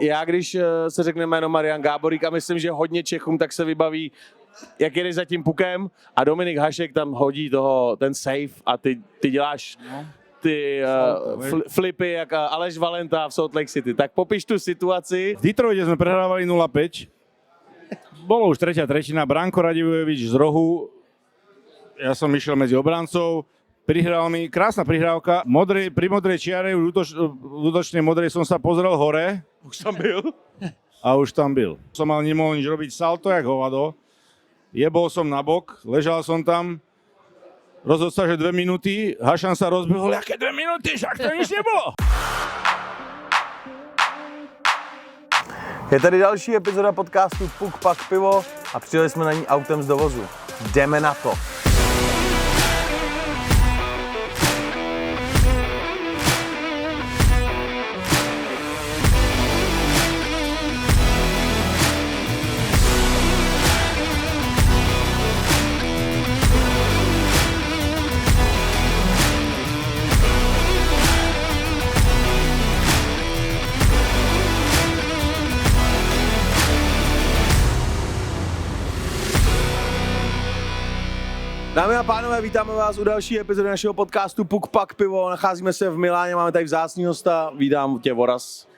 Já, když se řekne jméno Marian Gáborík a myslím, že hodně Čechům, tak se vybaví, jak jedeš za tím pukem a Dominik Hašek tam hodí ten save a ty děláš ty flipy jak Aleš Valenta v Salt Lake City. Tak popiš tu situaci. V Detroite sme prehrávali 0-5. Bolo už tretia tretina, Branko Radivojevič z rohu. Ja som išiel medzi obrancov. Prihral mi, krásna prihrávka. Pri modrej čiare, v útočnej modrej som sa pozrel hore. Už tam byl. A už tam byl. Som mal nemohol nič robiť, salto jak hovado. Jebol som na bok, ležal som tam. Rozhodol sa, že 2 minúty, Hašan sa rozbehol, aké 2 minúty, však to nič nebolo. Je tady další epizoda podcastu Puk Pak Pivo a přijeli jsme na ní autem z dovozu. Jdeme na to. Dámy a pánové, vítáme vás u další epizody našeho podcastu Puk Pak Pivo. Nacházíme se v Miláně, máme tady vzácný hosta. Vídám tě, Voras.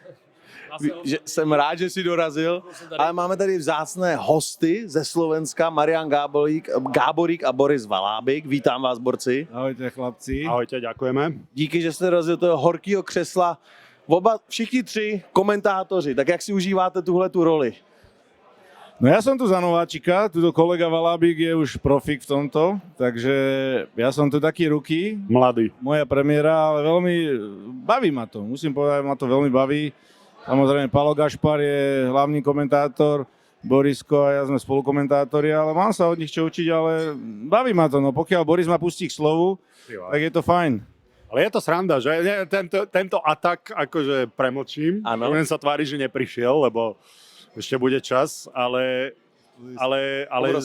Jsem rád, že jsi dorazil, ale máme tady vzácné hosty ze Slovenska, Marian Gáborík a Boris Valábik. Vítám vás, borci. Ahojte, chlapci. Ahojte, ďakujeme. Díky, že jste dorazil toho horkýho křesla. Všichni tři komentátoři, tak jak si užíváte tuhletu roli? No ja som tu za nováčika, tuto kolega Valábik je už profik v tomto, takže ja som tu taký ruky. Mladý. Moja premiéra, ale veľmi baví ma to, musím povedať, ma to veľmi baví. Samozrejme, Palo Gašpar je hlavný komentátor, Borisko a ja sme spolukomentátori, ale mám sa od nich čo učiť, ale baví ma to, no pokiaľ Boris ma pustí k slovu, tak je to fajn. Ale je to sranda, že tento atak akože premlčím, budem sa tváriť, že neprišiel, lebo ešte bude čas, ale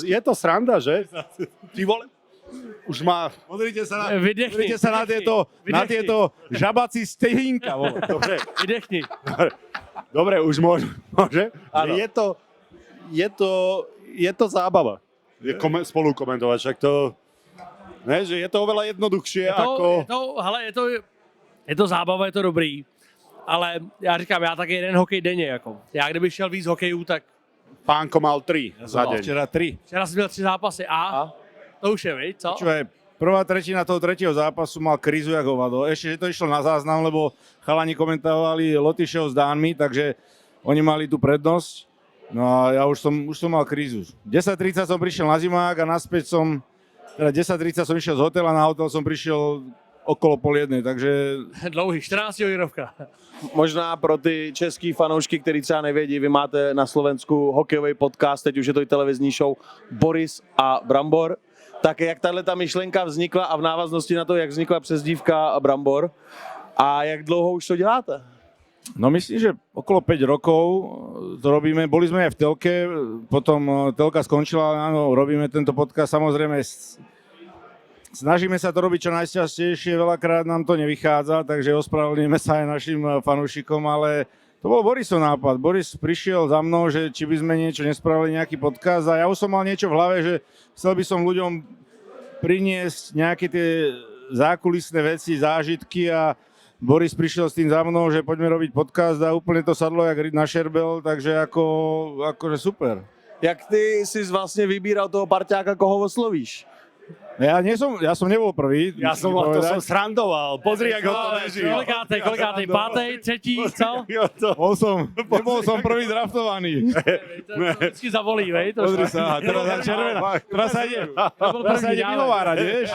je to sranda, že? Ty vole, už má... Pozrite sa na tieto žabací stehínka. Dobre. Vydechni. Dobre, už môže? Je to zábava. Spolu komentovať, však to... Ne, že je to oveľa jednoduchšie ako... Je to zábava, je to dobrý. Ale já říkám, já taky jeden hokej denně. Jako. Já kdybych šel víc hokejů, tak... Pánko mal 3 za deň. Včera 3. Včera jsem měl 3 zápasy a? To už je, viď, co? Počúvaj, prvá tretina toho tretieho zápasu mal krízu jak hovado. Ešte, že to išlo na záznam, lebo chalani komentovali Lotyšov s Dánmi, takže oni mali tú prednosť. No a ja už som mal krízu. 10:30 som prišiel na zimák a naspäť teda 10:30 som išiel z hotela, na hotel som prišiel okolo 12:30, takže... Dlouhý, 14 hodinovka. Možná pro ty český fanoušky, který třeba nevědí, vy máte na Slovensku hokejový podcast, teď už je to i televizní show Boris a Brambor. Tak jak tato myšlenka vznikla a v návaznosti na to, jak vznikla přezdívka Brambor a jak dlouho už to děláte? No myslím, že okolo 5 rokov to robíme. Boli sme aj v telke, potom telka skončila, áno, robíme tento podcast, samozrejme snažíme sa to robiť čo najčastejšie, veľakrát nám to nevychádza, takže ospravedlňujeme sa aj našim fanúšikom, ale to bol Borisov nápad. Boris prišiel za mnou, že či by sme niečo nespravili, nejaký podcast a ja už som mal niečo v hlave, že chcel by som ľuďom priniesť nejaké tie zákulisné veci, zážitky a Boris prišiel s tým za mnou, že poďme robiť podcast a úplne to sadlo jak ryť na šerbel, takže akože super. Jak ty si vlastne vybíral toho parťáka, koho oslovíš? Ja som nebol prvý. To som srandoval. Pozri, ako to beží. Kolikátej? Pátej, tretí, co? Nebol som prvý draftovaný. To vždycky zavolí, vej? Pozri sa, teraz sa ide vyhovárať, vieš?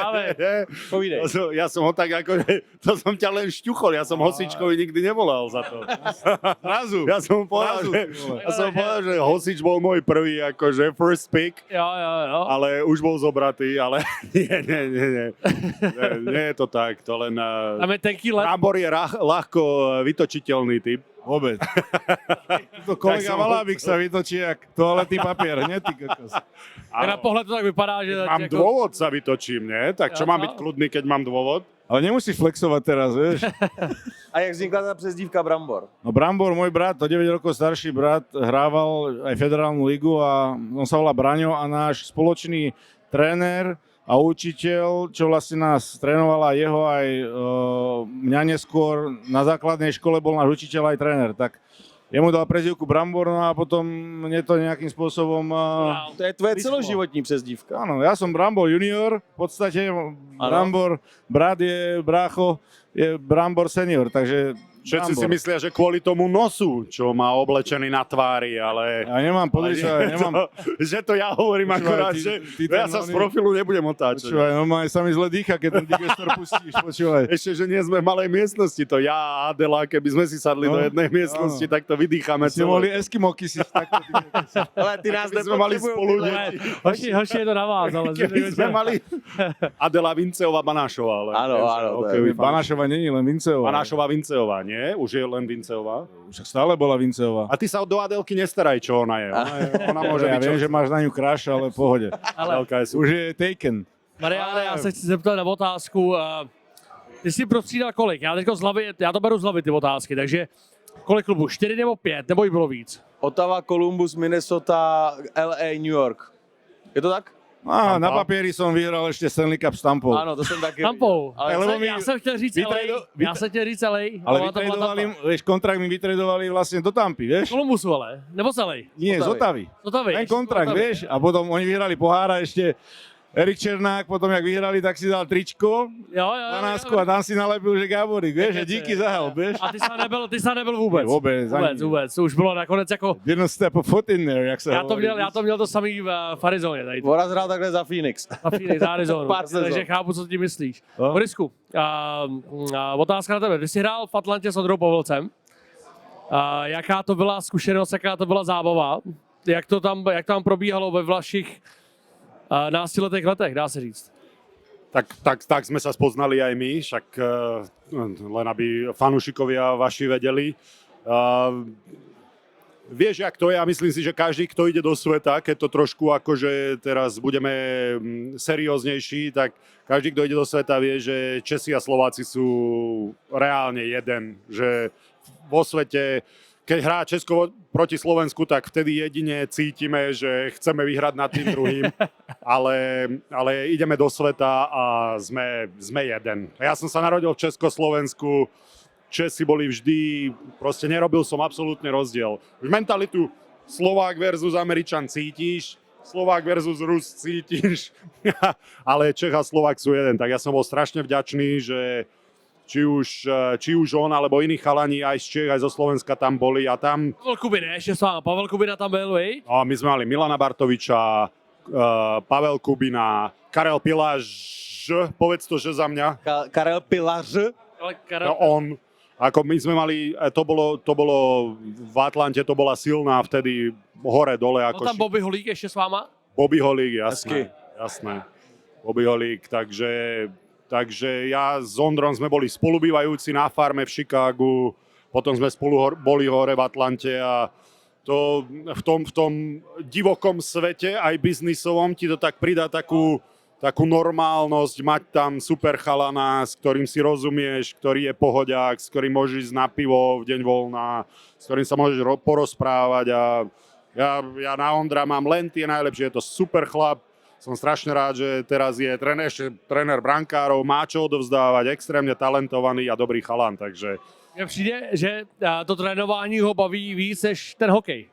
Povídej. Ja som ho tak akože, to som ťa len šťuchol, ja som Hosičkovi nikdy nevolal za to. Zrazu. Ja som povedal, že Hosič bol môj prvý, akože first pick. Jo. Ale už bol zobratý, ale nie je to tak, to len... Tam je tenký let. Brambor je ľahko vytočiteľný typ. Vôbec. To kolega Valábik sa vytočí jak toaletný papier, nie ty kokos. Na pohled to tak vypadá, že... Mám dôvod sa vytočím, nie? Tak čo mám byť kľudný, keď mám dôvod? Ale nemusíš flexovať teraz, vieš. A jak vznikla tá přezdívka Brambor? No Brambor, môj brat, o 9 rokov starší brat, hrával aj federálnu ligu a on sa volá Braňo a náš spoločný tréner a učiteľ, čo vlastne nás trénoval aj jeho, aj mňa neskôr na základnej škole bol náš učiteľ aj tréner, tak jemu dal prezývku Brambor, no a potom mne to nejakým spôsobom... To je tvoje celoživotní přezdívka. Áno, ja som Brambor junior, v podstate Brambor, brat je brácho, je Brambor senior, takže Všetci Brambor. si myslia, že kvôli tomu nosu, čo má oblečený na tvári, ale... Ja nemám, podri sa, nemám... Že to ja hovorím akurát, že ja sa z profilu nebudem otáčať. Počúvaj, normálne sa mi zle dýcha, keď ten digestor pustíš, počúvaj. Ešte, že nie sme v malej miestnosti, to ja a Adela, keby sme si sadli do jednej miestnosti, tak to vydýchame Ste mohli Eskimoky si takto. Ale ty nás Keby sme mali spolu deti. Hoši, je to na vás, ale... Keby sme mali Adela Vinceová Banášová. Ale Áno, áno, to je Banášova není len Vinceová. Banášová Vinceová, nie? Už je len Vinceová. Už stále bola Vinceová. A ty sa do Adelky nestaraj, čo ona je. Ona môže Ja byť viem, čo... že máš na ňu crush, ale v pohode. Adelka je Už super. je taken. Mariáne, já se chci zeptat na otázku. Ty jsi prostřídal kolik? Já teďko z hlavy, já to beru z hlavy ty otázky, takže kolik klubů? 4 nebo 5? Nebo jich bylo víc? Ottawa, Columbus, Minnesota, LA, New York. Je to tak? Na papieri som vyhral ešte Stanley Cup s Tampou. Áno, to som taky. Tampou. Ale lebo mi Já jsem chtěl říct LA. Já jsem chtěl říct LA. Ale ona to byla vytredovali, Tampa. vieš, kontrakt mi vytredovali vlastne do Tampy, vieš? Kolumbusu ale, nebo z LA? Nie, z Otavy. Z Otavy. Ten kontrakt, vieš? A potom oni vyhrali pohára ešte Erik Černák, potom jak vyhrali, tak si dal tričko, Jo. 12 a tam si nalepil, že Gáborík, vieš, že díky za help, vieš? A ty jsi nebyl vůbec. Vůbec. To už bylo nakonec jako... Didn't step a foot in there, jak sa Já to měl to samý v Arizoně. Tady. Voraz hrál takhle za Phoenix. A Phoenix, Arizonu. Pár sezon. Takže chápu, co ti myslíš. No. Borisku, otázka na tebe. Ty jsi hrál v Atlantě s Ondrou Pavelcem. Jaká to byla zkušenost, jaká to byla zábava? Jak to tam probíhalo ve vašich náctiletých letech, dá se říct? Tak sme sa spoznali aj my, však len aby fanúšikovia vaši vedeli. Vieš, jak to je, a myslím si, že každý, kto ide do sveta, keď to trošku akože teraz budeme serióznejší, tak každý, kto ide do sveta, vie, že Česi a Slováci sú reálne jeden. Že vo svete, keď hrá Česko proti Slovensku, tak vtedy jedine cítime, že chceme vyhrať nad tým druhým, ale ideme do sveta a sme jeden. Ja som sa narodil v Československu, Česi boli vždy, proste nerobil som absolútne rozdiel. V mentalitu Slovák versus Američan cítiš, Slovák versus Rus cítiš, ale Čech a Slovák sú jeden. Tak ja som bol strašne vďačný, že či už on, alebo iní chalani aj z Čech, aj zo Slovenska tam boli a tam... Pavel Kubina, ještě s váma. Pavel Kubina tam byl, vej? No, my sme mali Milana Bartoviča, Pavel Kubina, Karel Piláš, povedz to, že za mňa. Karel Pilař. No on. Ako my sme mali, to bolo v Atlante, to bola silná vtedy hore, dole. Byl tam Bobby Holík ještě s váma? Bobby Holík, jasné. Bobby Holík, takže ja s Ondrom sme boli spolubývajúci na farme v Chicagu, potom sme spolu boli hore v Atlante a to v tom divokom svete, aj biznisovom, ti to tak pridá takú normálnosť, mať tam super chalana, s ktorým si rozumieš, ktorý je pohodiak, s ktorým môžeš ísť na pivo v deň voľna, s ktorým sa môžeš porozprávať a ja na Ondra mám len tie najlepšie, je to super chlap. Som strašne rád, že teraz je tréner brankárov, má čo odovzdávať, extrémne talentovaný a dobrý chalan, takže... Mně přijde, že to trénování ho baví víc než ten hokej.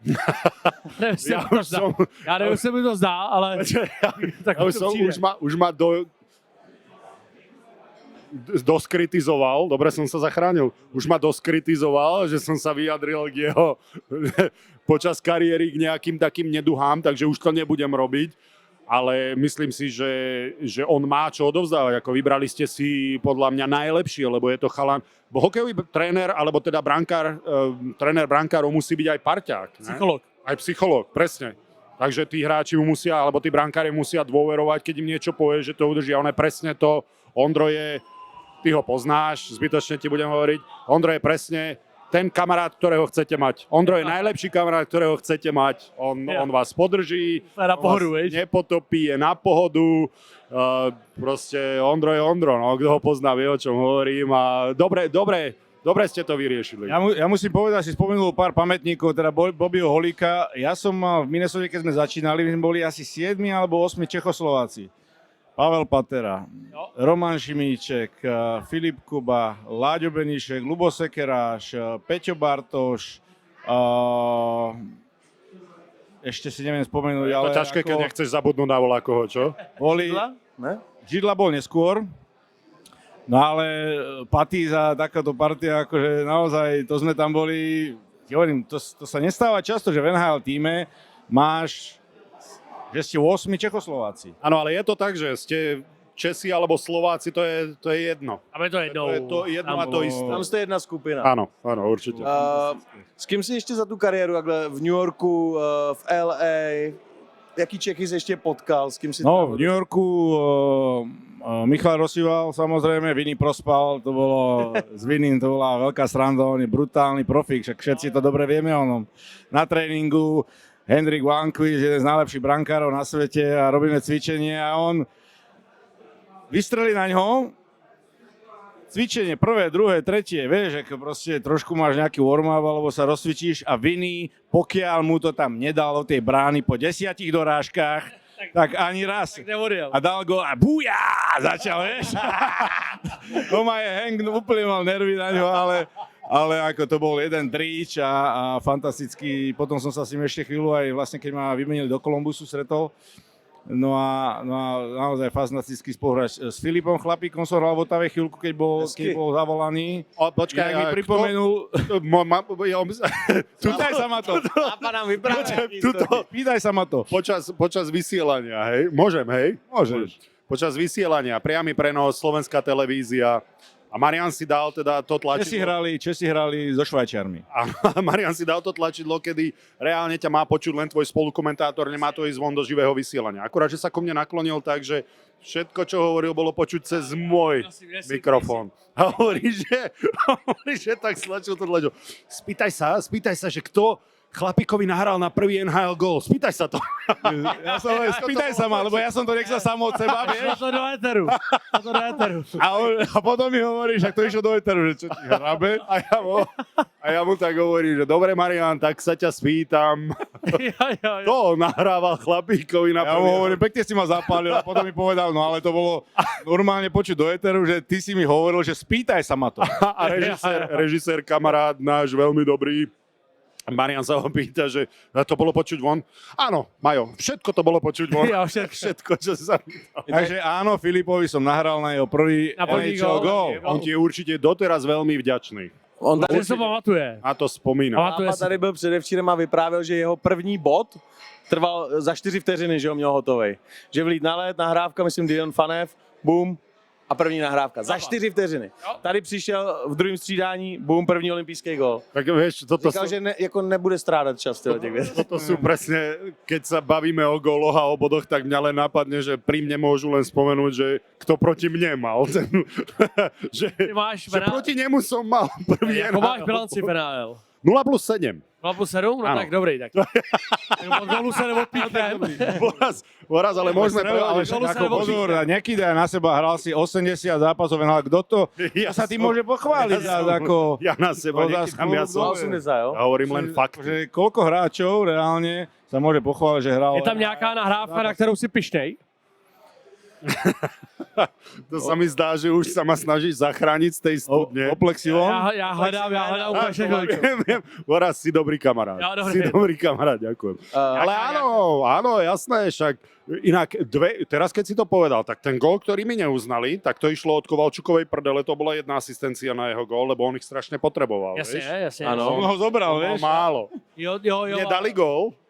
Já nevím, jestli mi to zdá, ale... Už ma dosť kritizoval, dobre som sa zachránil, už ma dosť kritizoval, že som sa vyjadril k jeho počas kariéry k nejakým takým neduhám, takže už to nebudem robiť. Ale myslím si, že on má čo odovzdávať. Ako vybrali ste si podľa mňa najlepšie, lebo je to chalan. Bo hokejový tréner, alebo teda tréner brankárov musí byť aj parťák. Psycholog. Aj psycholog, presne. Takže tí hráči mu musia, alebo tí brankári musia dôverovať, keď im niečo povie, že to udrží. A on je presne to. Ondro je, ty ho poznáš, zbytočne ti budem hovoriť. Ondro je presne ten kamarát, ktorého chcete mať. Ondro je najlepší kamarát, ktorého chcete mať. On vás podrží, Na pohodu, vás nepotopí, je na pohodu. Proste Ondro je Ondro, no, kto ho pozná, vie, o čom hovorím. A dobre ste to vyriešili. Ja musím povedať, si spomenul pár pamätníkov, teda Bobbyho Holíka. Ja som mal v Minnesote, keď sme začínali, my sme boli asi 7 alebo 8 Čechoslováci. Pavel Patera, Roman Šimíček, Filip Kuba, Láďo Beníšek, Lubo Sekeráš, Peťo Bartoš, ešte si neviem spomenúť, Je ale to ťažké, keď nechceš zabudnúť na voľakoho, čo? boli... Ne? Židla bol neskôr, no ale Patíza, takáto partia, akože naozaj, to sme tam boli, hovorím, to sa nestáva často, že v NHL týme máš, že ste 8 Čechoslováci. Áno, ale je to tak, že ste Česi alebo Slováci, to je jedno. A to jednou. To je to jedno a to isté. Tam ste jedna skupina. Áno, určite. S kým si ještě za tu kariéru takhle v New Yorku, v LA, jaký Čechy si ještě potkal, s kým si... No, v New Yorku Michal Rosival, samozrejme, Vinny Prospal, to bolo s Vinným, to bola veľká sranda, on je brutálny profík, však všetci to dobre vieme o ňom. Na tréningu Henrik Lundqvist, jeden z najlepších brankárov na svete a robíme cvičenie a on vystrelí na ňo, cvičenie prvé, druhé, tretie, vieš, ako proste trošku máš nejaký warm-up alebo sa rozcvičíš a Vinny, pokiaľ mu to tam nedal do tej brány po 10 dorážkach, tak ani raz. A dal go a búja, začal, vieš. To ma je hang, úplne mal nervy na ňo, ale ako to bol jeden dríč a fantastický. Potom som sa s ním ešte chvíľu aj vlastne, keď ma vymenili do Kolumbusu, stretol. No a naozaj fantastický spoluhráč. S Filipom Chlapíkom som hral v Otave chvíľku, keď bol zavolaný. Počkaj, mi pripomenul... Pýtaj sa ma to. Pýtaj sa ma to. Počas vysielania, hej? Môžem, hej? Môžeš. Počas vysielania, priamy prenos, Slovenská televízia. A Marian si dal teda to tlačidlo. Česi hrali so Švajčiarmi. A Marian si dal to tlačidlo, kedy reálne ťa má počuť len tvoj spolukomentátor, nemá to ísť von do živého vysielania. Akurát, že sa ku mne naklonil tak, že všetko, čo hovoril, bolo počuť cez môj mikrofón. A hovorí, že tak stlačil to tlačidlo. Spýtaj sa, že kto Chlapíkovi nahral na prvý NHL gól. Spýtaj sa to. Spýtaj sa ma, lebo ja som to nechcel sám od seba, vieš. To do éteru. A potom mi hovoríš, ak to išlo do éteru, že čo ti hrabe. A ja mu tak hovorím, že dobre, Marián, tak sa ťa spýtam. To nahrával Chlapíkovi na prvý. Ja mu hovorím, pekne si ma zapálil a potom mi povedal, no ale to bolo normálne počuť do éteru, že ty si mi hovoril, že spýtaj sa ma to. A režisér, kamarát náš, veľmi dobrý, Marian sa ho pýta, že to bolo počuť von. Áno, Majo, všetko to bolo počuť von. Ja, všetko, čo sa pýtal. Takže áno, Filipovi som nahral na jeho prvý NHL gól. On ti je určite doteraz veľmi vďačný. On tady se pamatuje. A to spomína. A tady byl předevčírem a vyprávěl, že jeho první bod trval za 4 vteřiny, že ho měl hotovej. Že vlít na led, nahrávka, myslím Dylan Fanev, boom, a první nahrávka. Za 4 vteřiny. Tady přišel v druhém střídání, boom, první olympijský gól. Tak vieš, toto Říkal, že jako nebude strádat čas těch věcí. Toto sú presne, keď sa bavíme o góloch a o bodoch, tak mňa len napadne, že pri mne môžu len spomenúť, že kto proti mne mal. že proti nemu som mal prvý Ako máš bilanci penál? 0+7. 0+7? No áno. tak dobrý. Tak. Od gólu sa neodpíchnem. Voraz, ale môžeme prevadiť. Pozor, neký daj na seba, hral si 80 zápasov, ale kto to sa tým môže pochváliť? Ja na seba nekýdam, ja som 80, jo? Ja hovorím len fakt. Že koľko hráčov reálne sa môže pochváliť, že hral... Je tam nejaká nahrávka, na ktorou si pišnej? To sa mi zdá, že už sa ma snažíš zachrániť z tej studne. Oplexivom? Ja hľadám úplne všetko. Viem. Voraz, si dobrý kamarát. Si dobrý kamarát, ďakujem. Ale áno, jasné, však inak, teraz keď si to povedal, tak ten gól, ktorý mi neuznali, tak to išlo od Kovalčukovej prdele, to bola jedna asistencia na jeho gól, lebo on ich strašne potreboval, vieš? Jasne. Áno, on ho zobral, vieš? Málo. Jo.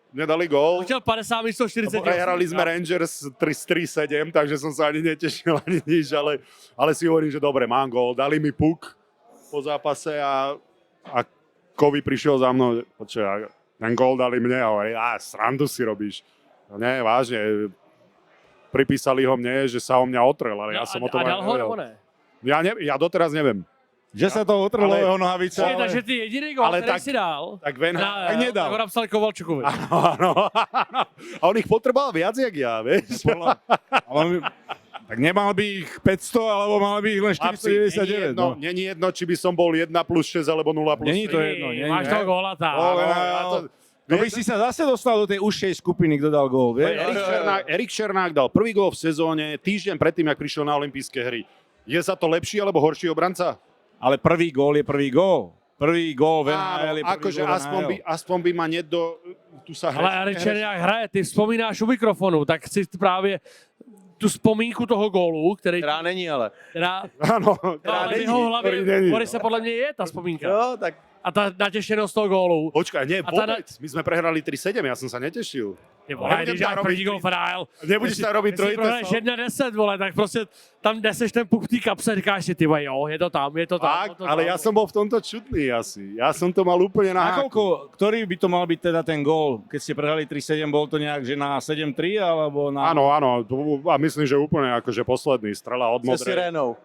Nedali gól. Učiel 50 místo 40. Prehrali sme Rangers 3-7, takže som sa ani netešil, ani nič, ale si hovorím, že dobre, mám gól, dali mi puk po zápase a Kovy prišiel za mnou, počkaj, ten gól dali mne a hovorí, srandu si robíš. No nie, vážne, pripísali ho mne, že sa o mňa otrel, ale ja som o tom aj nevedel. Ja doteraz neviem. Že sa to otrlo jeho nohavica. Takže ty jediný gól, ale který tak- si dal, Tak Van tak nedal. tak ho napsali Kovalčukovi. Áno. A on ich potreboval viac, jak ja, vieš? Ale tak nemal by ich 500, alebo mal by ich len 499. No. Není jedno, či by som bol 1 plus 6 alebo 0 plus 6. Není to jedno. Máš toho góla tam. No by si sa zase dostal do tej užšej skupiny, kto dal gól, vieš? Erik Černák dal prvý gól v sezóne, týždeň predtým, jak prišiel na olympijské hry. Je za to lepší alebo horší obranca? Ale prvý gól je prvý gól. Prvý gól v NHL je prvý akože gól v NHL. aspoň by ma tu sa hraje. Ale Erik Černák hraje, ty vzpomínáš u mikrofonu, tak si právě tu vzpomínku toho gólu, který... Která není, ale. Áno, ale v není, jeho ktorý hlavě, není. Boris, se podle mě je ta vzpomínka. Jo, tak A ta natěšenost toho gólu. Počkaj, nie, A tá vôbec. My sme prehrali 3-7, ja som sa netešil. Ty vole, když dáš první gól Farael. Nebudeš tam robiť Jestli trojité. prohraješ 1-10, vole, tak prostě tam neseš ten puk v té kapse, říkáš si, ty vole, jo, je to tam, je to tam. Tak, ale ja som bol v tomto čudný asi. Ja som to mal úplne na háku. Nakoľko, ktorý by to mal byť teda ten gól? Keď ste prehrali 3-7, bol to nejak, že na 7-3, alebo na... Áno, a myslím, že úplne akože posledný. Strela od se modrej. sirénou.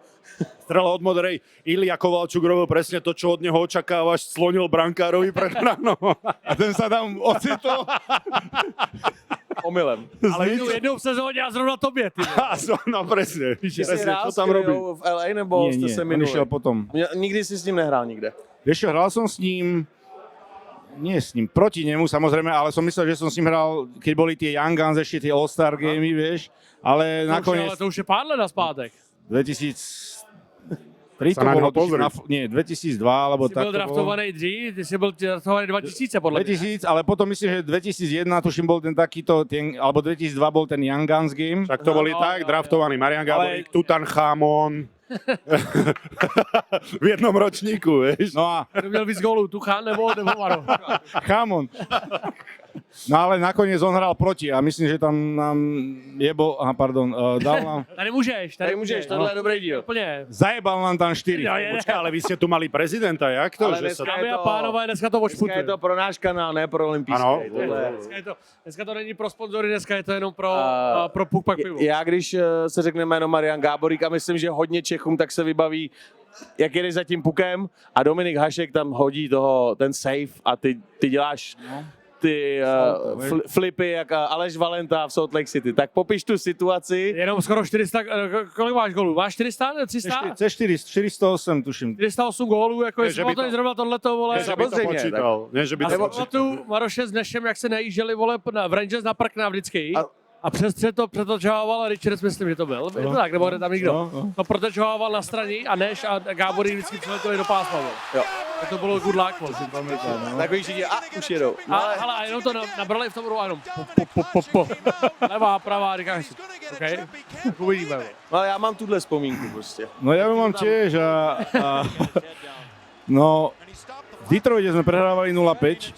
Strela od modrej. Ilia Kovalčuk robil presne to, čo od neho očakávaš. Slonil brankárovi pred ráno. A ten sa tam ocitol. Omylem. Ale jednou v sezóně a zrovna tobě, ty vole. No presne. Ty jsi Presne, hrál čo s tam robí. Kyrillou v LA, nebo jste se on minuli? išiel potom. Nikdy si s ním nehrál nikde. Vieš čo, hral som s ním, nie s ním, proti nemu samozrejme, ale som myslel, že som s ním hral, keď boli tie Young Guns, ešte tie All-Star gamey, vieš, ale nakoniec Ale to už je pár let naspátek. 2003 to Sa na bolo, neho pozri. nie, 2002, alebo Ty tak byl to bolo. draftovaný dřív, ty jsi byl draftovaný 2000 podle mě. 2000, ale potom myslím, že 2001, tuším, bol ten takýto, alebo 2002 bol ten Young Guns game. Tak to boli No, tak, no, draftovaní Marian Gáborík, Tutanchamon. V jednom ročníku, vieš. No a Kdo měl víc gólů, Tuchan nebo Maro? Chamon. No ale nakoniec on hral proti a myslím, že tam nám dal nám, Tady můžeš, Tady můžeš, tohle je dobrý díl. Úplně. zajebal nám tam 4. Jo, je. Počkaj, ale vy ste tu mali prezidenta, jak to? Ale Že sa... dneska Dámy a pánové, dneska to Dneska odšputuje. je to pro náš kanál, ne pro olympijský. Ano. Tohle- Dneska to není pro sponzory, dneska je to jenom pro, A- pro Puk Pak Pivo. Já když se řekne jméno Marian Gáborík a myslím, že hodně Čechům, tak se vybaví, jak jedeš za tím pukem a Dominik Hašek tam hodí ten safe a ty děláš ty flipy jak Aleš Valenta v Salt Lake City. Tak popiš tu situaci. Jenom skoro 400, kolik máš gólů? Máš 400, 300? 408 tuším. 408 gólů, jako Ne, jestli že by to to- zrovna tohleto, vole. Nie, že by to Samozřejmě, počítal. Nie, že by A to si počítal. pamatuju, Maroše s Nešem, jak se najížděli, vole, v Rangers na Prkna vždycky. A přes to přetočoval Richards, myslím, že to byl. Je to tak, nebo kde tam nikdo. To protečoval na straně a Neš a Gáborík vždycky přiletěli do pásma. Vole. Jo. Tak to bylo good luck, vole. Takový všichni, už jedou. A, hele, a jenom to nabrali v tom rohu a jenom po. Levá, pravá, říkáš si. OK? Tak uvidíme. Vole. No, ale já mám tuhle vzpomínku prostě. No ja ju mám tiež no v Detroite sme prehrávali 0-5.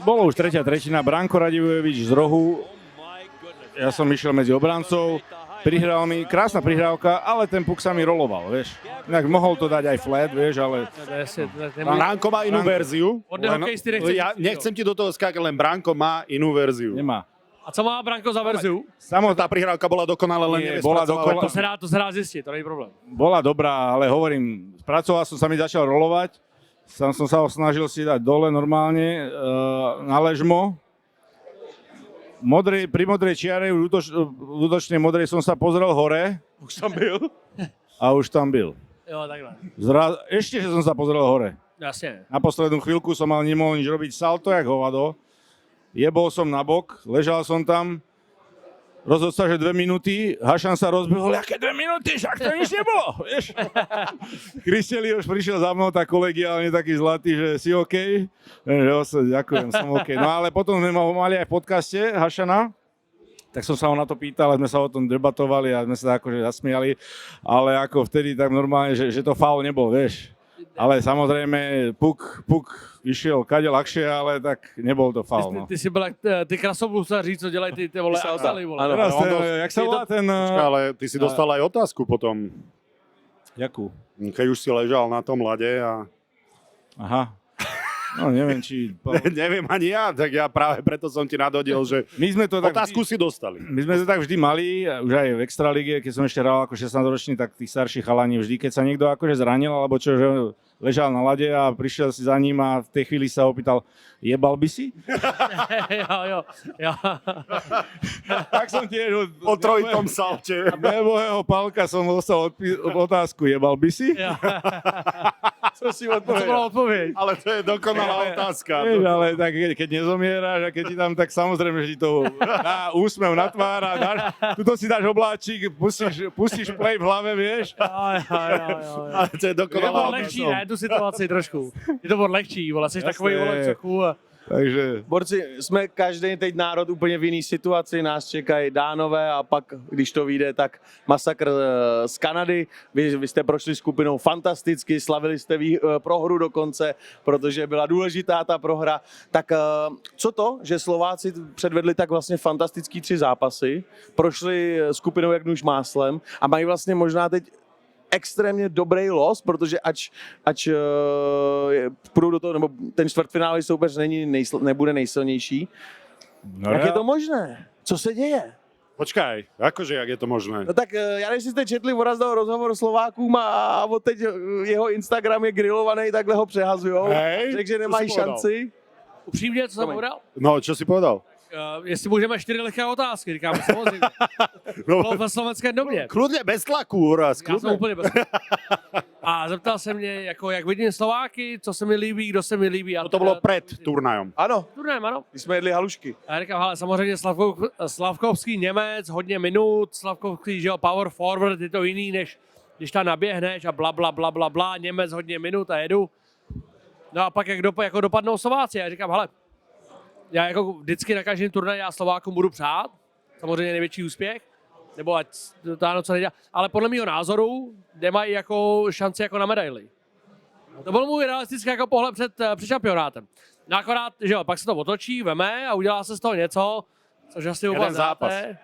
Bolo už tretia tretina, Branko Radivojevič z rohu. Ja som išiel medzi obrancov, prihral mi, krásna prihrávka, ale ten puk sa mi roloval, vieš. Inak mohol to dať aj flat, vieš, ale Bránko má inú verziu. Od hokejisty nechceš Ja říct, nechcem ti do toho skákať, len Bránko má inú verziu. nemá. A co má Branko za verziu? Tá prihrávka bola dokonale, len Nie, nevie bola spracovávať. To se dá zjistit, to není problém. Bola dobrá, ale hovorím, spracoval som sa mi začal rolovať, som sa ho snažil si dať dole normálne, na ležmo. Pri modrej čiare, v útočnej modrej som sa pozrel hore. Už tam byl? A už tam byl. Jo, takhle. Ešte, že som sa pozrel hore. Jasně. Na poslednú chvíľku som mal nemohol nič robiť, salto jak hovado. Jebol som na bok, ležal som tam. Rozhodol sa, že 2 minúty, Hašan sa rozbehol, aké 2 minúty, však to nič nebolo, vieš. Kristeli už prišiel za mnou tak kolegiálne taký zlatý, že si OK? Ďakujem, som OK. No ale potom sme mali aj v podcaste Hašana, tak som sa ho na to pýtal, a sme sa o tom debatovali a sme sa akože zasmiali, ale ako vtedy tak normálne, že to faul nebol, vieš. Ale samozrejme, puk išiel kade ľahšie, ale tak nebol to faul. No. Ty jsi byl jak ty krasoblusaří, co dělají ty vole Axely, vole. Ano. Teraz on ten, to- jak sa volá ten... Ale ty si dostal aj otázku potom, Jakú? keď už si ležal na tom lade a... Aha. No neviem, či... Neviem ani ja, tak ja práve preto som ti nadhodil, že My sme to tak otázku si dostali. My sme to tak vždy mali, už aj v Extralíge, keď som ešte hral ako 16-ročný, tak tí starší chalani vždy, keď sa niekto akože zranil, alebo čo, že ležal na lade a prišiel si za ním a v tej chvíli sa opýtal, jebal by si? jo. Tak som tiež O trojitom salte. Nebohého Pálka som dostal otázku, jebal by si? Jo. Co si To bola odpoveď. Ale to je dokonalá otázka. Vieš, ale tak keď nezomieráš a keď ti tam, tak samozrejme, že ti to dá úsmev na tvár a tuto si dáš obláčik, pustíš play v hlave, vieš? Jo. Ale to je To dokonalá bylo lehčí, otázka. ne, tu situaci trošku. Je to bylo lehčí, vole, jsi takový, vole, v cechu a... Takže... Borci, jsme každý teď národ úplně v jiný situaci, nás čekají Dánové a pak, když to vyjde, tak masakr z Kanady. Vy jste prošli skupinou fantasticky, slavili jste prohru dokonce, protože byla důležitá ta prohra. Tak co to, že Slováci předvedli tak vlastně fantastický 3 zápasy, prošli skupinou jak nůž máslem a mají vlastně možná teď extrémně dobrý los, protože ač půjdou do toho, nebo ten čtvrtfinálový soupeř nebude nejsilnější. No Jak je to možné? Co se děje? Počkaj, akože, jak je to možné? No tak já nevím, jestli jste četli Vorazdal rozhovor Slovákům a od teď jeho Instagram je grillovaný, takhle ho přehazujou. Hej, Řekl, že co nemají si povedal? šanci. Upřímně, co jsem povedal? No, čo si povedal? Jestli můžeme 4 lehké otázky, říkám, samozřejmě. No, Bylo ve slovenské době. kľudne, bez tlaku, Uraz, Já jsem kľudne. úplně bez... A zeptal se mě, jako, jak vidím Slováky, co se mi líbí, kdo se mi líbí. A No to bolo pred turnajom. Ano, Turnajem, ano. když jsme jedli halušky. A já říkám, hele, samozřejmě Slavkovský Němec, hodně minut, Slavkovský, že jo, power forward, je to jiný, než když tam naběhneš a bla, bla, bla, bla, bla, Němec hodně minut a jedu. No a pak jako dopadnou Slováci, já říkám, hele, já jako vždycky na každém turnaji já Slovákům budu přát, samozřejmě největší úspěch, nebo ať to co nejde, ale podle mého názoru nemají jako šanci jako na medaili. To byl můj realistický jako pohled před šampionátem. No akorát, že jo, pak se to otočí, veme a udělá se z toho něco, což asi Jeden úplně zápas. znáte.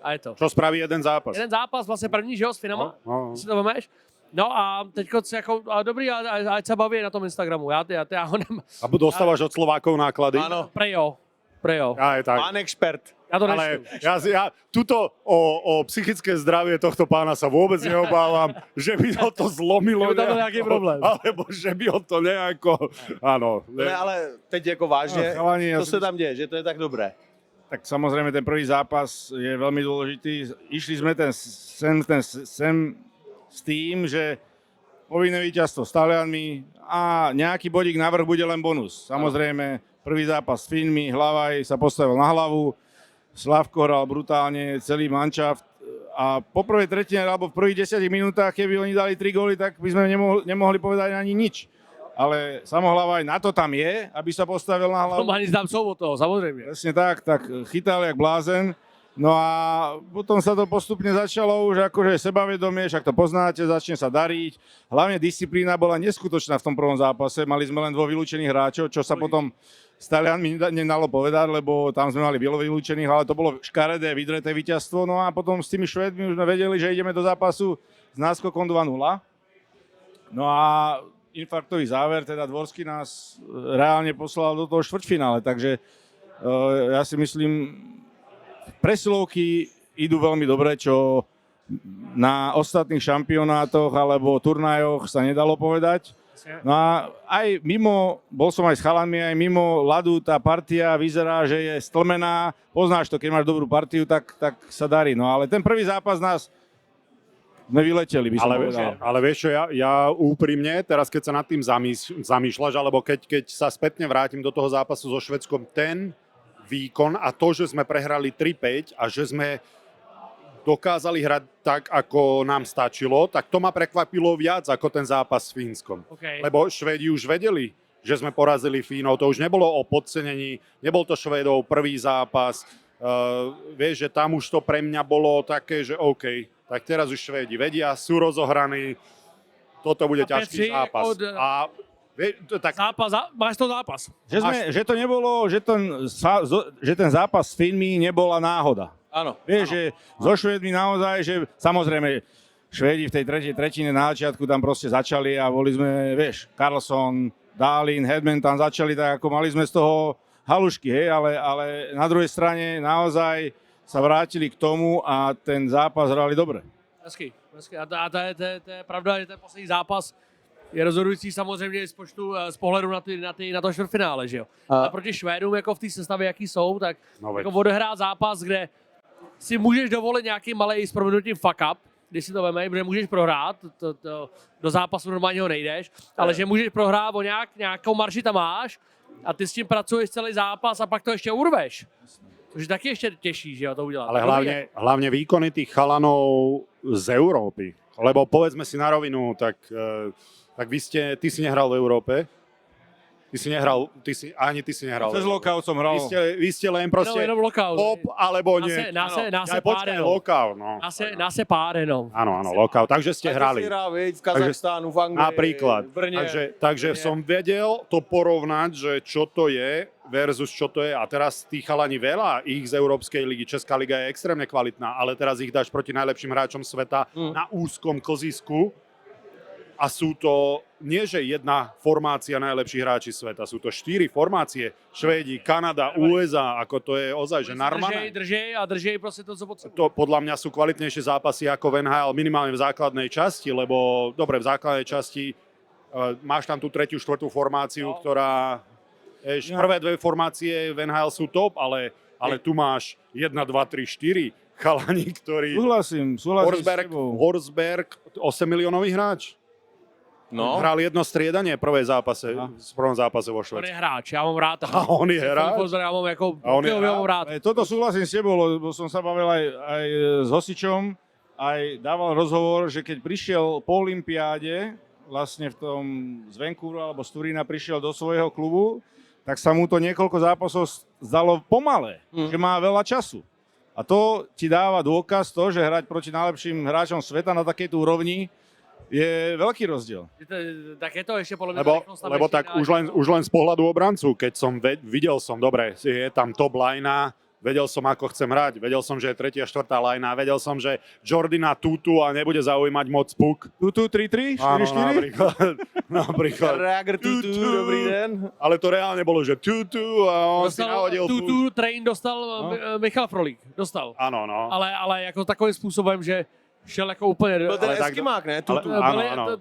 A je to. Čo spraví jeden zápas? Jeden zápas, vlastně první, že jo, s Finama, No. si to vemeš. No a teďko jako, ale dobrý, ať se baví na tom Instagramu, já ho nemám. A dostávaš od Slovákov náklady? Ano, Prejo. Aj tak. pán expert. Já to Ale nečtu. ja tuto o psychické zdravie tohto pána sa vôbec neobávam, že by ho to zlomilo. Že by tam byl nějaký problém. Alebo že by ho to nejako... Áno. Ne, ale teď jako vážně, No, chalani, já co si se tam děje, že to je tak dobré. Tak samozrejme ten prvý zápas je veľmi dôležitý. Išli sme sem s tým, že povinné víťazstvo s Talianmi a nejaký bodík navrh bude len bonus. Samozrejme, prvý zápas s Finmi, Hlavaj sa postavil na hlavu, Slavko hral brutálne, celý manšaft a po prvej tretine alebo v prvých 10 minútach, keby oni dali 3 góly, tak by sme nemohli povedať ani nič. Ale Samohlavaj na to tam je, aby sa postavil na hlavu. To ani zdám od toho, samozřejmě. Presne tak chytal jak blázen. No a potom sa to postupne začalo už akože sebavedomie, však to poznáte, začne sa dariť. Hlavne disciplína bola neskutočná v tom prvom zápase, mali sme len 2 vylúčených hráčov, čo sa potom s Talianmi nedalo povedať, lebo tam sme mali vylúčených, ale to bolo škaredé, vydreté víťazstvo. No a potom s tými Švédmi už sme vedeli, že ideme do zápasu s náskokom 2-0. No a infarktový záver, teda Dvorský nás reálne poslal do toho štvrťfinále, takže ja si myslím, presilovky idú veľmi dobre, čo na ostatných šampionátoch alebo turnajoch sa nedalo povedať. No a aj mimo, bol som aj s chalami, aj mimo ľadu tá partia vyzerá, že je stlmená. Poznáš to, keď máš dobrú partiu, tak sa darí. No ale ten prvý zápas nás sme vyleteli, by som povedal. Ale vieš čo, ja úprimne, teraz keď sa nad tým zamýšľaš, alebo keď sa spätne vrátim do toho zápasu so Švédskom, ten výkon a to, že sme prehrali 3-5 a že sme dokázali hrať tak, ako nám stačilo, tak to ma prekvapilo viac ako ten zápas s Fínskom. Okay. Lebo Švédi už vedeli, že sme porazili Fínov, to už nebolo o podcenení, nebol to Švédov prvý zápas. Vieš, že tam už to pre mňa bolo také, že OK, tak teraz už Švédi vedia, sú rozohraní, toto bude ťažký zápas. A tak... Máš to zápas. Že to nebolo, že ten zápas s Finmi nebola náhoda. Áno. Vieš, že so Švédmi naozaj, že samozrejme Švédi v tej tretej tretine na začiatku tam proste začali a boli sme, vieš, Karlsson, Dálin, Hedman tam začali tak, ako mali sme z toho halušky, hej, ale na druhej strane naozaj sa vrátili k tomu a ten zápas hrali dobre. Hezky. A to je pravda, že ten poslední zápas je rozhodující samozřejmě z pohledu na to čtvrtfinále, že jo. A proti Švédům, jako v té sestavě, jaký jsou, tak jako odehrát zápas, kde si můžeš dovolit nějaký malej s prominutím fuck up, když si to vemej, protože můžeš prohrát, do zápasu normálního nejdeš, ale že můžeš prohrát o nějakou marži tam máš a ty s tím pracuješ celý zápas a pak to ještě urveš. Což je taky ještě těžší, že jo, to udělat. Ale hlavne výkony tých chalanov z Európy. Lebo povedzme si na rovinu, tak ty si nehral v Európe. Ty si nehral. Cez lockout som hral. Vy ste len proste jenom lockout. top, alebo nie. Počkaj, lockout, no. Nás je pár jenom. Áno, lockout. Takže ste hrali. Si hral, v Kazachstánu, v Anglii, napríklad. v Brne. Takže som vedel to porovnať, že čo to je versus čo to je. A teraz tí chalani veľa ich z Európskej ligy. Česká liga je extrémne kvalitná, ale teraz ich dáš proti najlepším hráčom sveta na úzkom klzisku. A sú to nie, že jedna formácia najlepších hráči sveta, sú to 4 formácie. Švédi, Kanada, USA, ako to je ozaj, že narmané. Držej proste to, co potrebujú. To podľa mňa sú kvalitnejšie zápasy ako v NHL, minimálne v základnej časti, lebo dobre, v základnej časti máš tam tú 3., 4. formáciu, ktorá... Prvé 2 formácie v NHL sú top, ale tu máš 1, 2, 3, 4 chalani, ktorí... Súhlasím Horsberg, 8 miliónový hráč. No. Hral jedno striedanie v prvom zápase vo Švédsku. On je hráč, ja mám rád. A on je hráč? Ja mám rád. Toto súhlasím s tebou, lebo som sa bavil aj s Hosičom, aj dával rozhovor, že keď prišiel po olympiáde, vlastne v tom z Vancouveru alebo z Turína prišiel do svojho klubu, tak sa mu to niekoľko zápasov zdalo pomalé, že má veľa času. A to ti dáva dôkaz to, že hrať proti najlepším hráčom sveta na takejto úrovni je veľký rozdiel. Tak je to ešte podľa mňa lebo tak už len z pohľadu obrancu, keď som videl som, dobre, je tam top line, vedel som, ako chcem hrať, vedel som, že je 3. a 4. line, vedel som, že Jordina Tutu a nebude zaujímať moc puk. Tutu 3-3? 4-4? Napríklad. Reager Tutu, dobrý den. Ale to reálne bolo, že Tutu a on si nahodil Tutu train dostal Michal Frolík. Dostal. Áno, no. Ale jako takovým způsobem, že šel jako úplně... Byl ten Eskimák, ne? Tutu.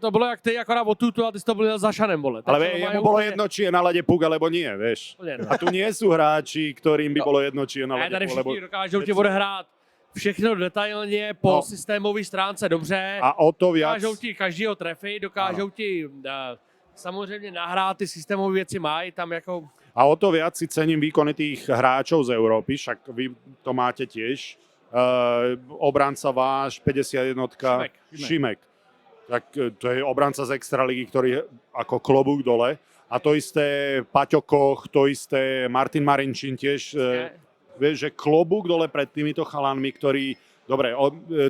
To bylo jak ty akorát od Tutu a ty jsi to byl za Šanem, vole. Ale jemu bolo jedno, či je na lade puk, alebo nie, vieš. A tu nie sú hráči, ktorým by bolo jedno, či je na lade puk, puk, všichni dokážou ti odehrát všechno detailně, po systémové stránce dobře. A o to viac... Dokážou ti každýho trefy, dokážou ti... Samozřejmě nahrát, ty systémové věci mají tam jako... A o to viac si cením výkony tých hráčov z Európy, však vy to máte tiež. Obranca váš, 51 Šimek. Tak to je obranca z Extraligy, ktorý je ako klobúk dole. A to isté Paťo Koch, to isté Martin Marinčín tiež. Vieš, že klobúk dole pred týmito chalanmi, ktorí... Dobre,